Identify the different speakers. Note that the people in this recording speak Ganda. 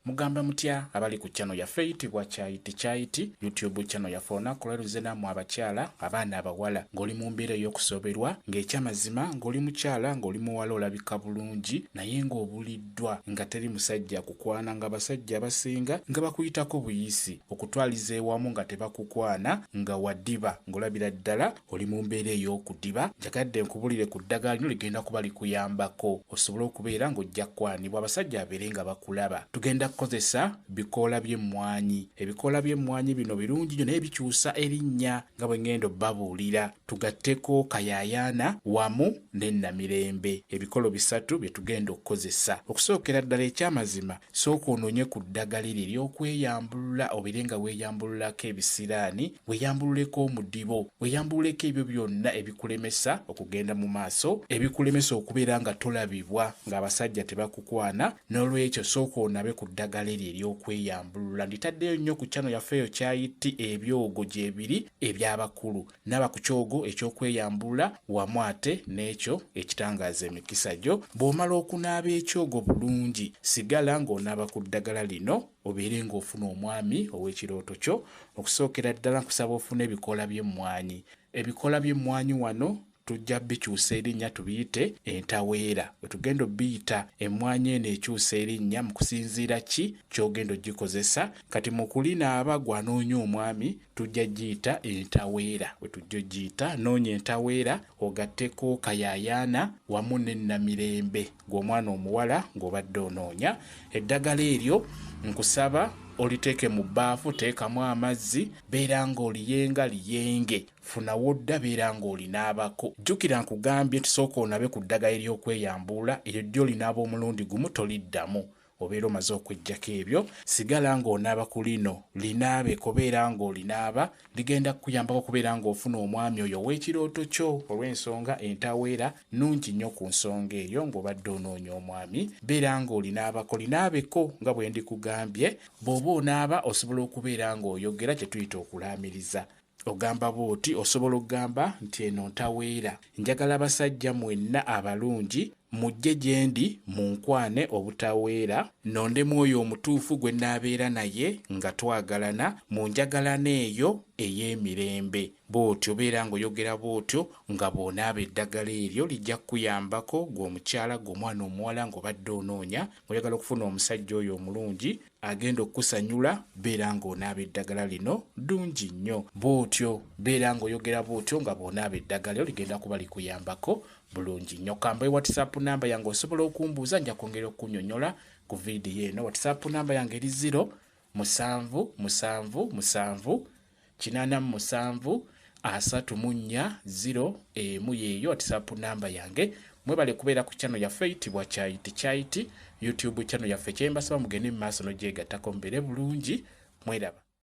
Speaker 1: Mugamba mutya abali ku channel ya eyitibwa Kyaiti YouTube channel ya fona kuleruze namwe abakyala abaana abawala ng'oli mu mbeera y'okusoberwa ng'ekyamazima ng'oli mukyala ng'oli muwala olabika bulungi naye ng'obuliddwa nga teri musajja kukwana nga basajja abasinga nga bakuyitako buyisi okutwaliza ewamu nga tebakukwana nga waddiba ng'olabira ddala oli mu mbeera ey'okudiba njagadde nkubulire ku ddagala lino ligenda kuba likuyambako osobole okubeera ng'ojja kwanibwa abasajja abeere nga bakulaba. Tugenda kukozesa bikoola by'emmwanyi. Ebikoola by'emmwanyi bino birungi nnyo naye bikyusa erinnya nga bwe ngenda obbabuulira. Tugatteko kayayaana wamu n'ennamirembe. Ebikolo bisatu bye tugenda okukozesa. Okusookera ddala ekyamazima sooka onoonye ku ddagala eryo ery'okweyambulula obeere nga weeyambululako ebisiraani, weeyambululeko omudibo, weeyambululeko ebyo byonna ebikulemesa okugenda mu maaso, ebikulemesa okubeera nga tolabibwa ng'abasajja tebakukwana. N'olwekyo sooka onabe ku ddagala eryo ery'okweyambulula. Nditaddeyo nnyo ku channel yaffe eyo Kyaiti ebyogo gyebiri eby'abakulu. Naba ku kyogo eky'okweyambulula wamu ate n'ekyo ekitangaaza emikisa gyo. Bw'omala okunaaba ekyogo bulungi sigala ng'onaaba ku ddagala lino obeere ng'ofuna omwami ow'ekirooto kyo. Okusookera ddala nkusaba ofuna ebikoola by'emmwanyi. Ebikoola by'emmwanyi wano tujja bikyusa erinnya tubiyite entaweera. Bwe tugenda obbiyita emmwanyi eno ekyusa erinnya mu kusinziira ki ky'ogenda ogikozesa. Kati mu kulinaaba gwanoonya omwami tujja giyita entaweera. Bwe tujja ogiyita noonya entaweera ogatteko kayayaana wamu n'ennamirembe gw'omwana omuwala ng'obadde onoonya. Eddagala eryo nkusaba oliteeke mu bbaafu, teekamu amazzi, beera ng'oliyenga liyenge, funa wodda beera ng'olinaabako. Jjukira nkugambye tusooka onabe ku ddagala ery'okweyambulula eryo ddyo olinaaba omulundi gumu toliddamu. Obeera omaze okweggyako ebyo sigala ng'onaaba ku lino linaabeko beera ng'olinaaba ligenda kukuyambako kubeera ng'ofuna omwami oyo ow'ekirooto kyo. Olw'ensonga entaweera nnungi nnyo ku nsonga eyo ng'obadde onoonya omwami beera ng'olinaabako linaabeko nga bwe ndikugambye. Bw'oba onaaba osobola okubeera ng'oyogera kye tuyita okulaamiriza. Ogamba bw'oti osobola okugamba nti eno ntaweera. Njagala abasajja mwenna abalungi mujje gye ndi munkwane obutaweera, nondemu oyo omutuufu gwe nnaabeera naye nga twagalana mu njagalana eyo ey'emirembe. Bw'otyo beera ng'oyogera bw'otyo nga bw'onaaba eddagala eryo lijja kukuyambako gw'omukyala gw'omwana omuwala ng'obadde onoonya ng'oyagala okufuna omusajja oyo omulungi agenda okukusanyula. Beera ng'onaaba eddagala lino ddungi nnyo. Bw'otyo beera ng'oyogera bw'otyo nga bw'onaaba eddagala lyo ligenda kuba likuyambako bulungi nnyo. Kamba WhatsApp namba yange osobola okumbuuza nja kwongera okunnyonnyola ku vidiyo eno. WhatsApp namba yange eri 0778734 yeeyo WhatsApp namba yange. Mwebale kubeera ku channel yaffe eyitibwa Kyaiti YouTube channel yaffe. Kyembasaba mugende mu maaso n'ogyegattako mbeere bulungi. Mweraba.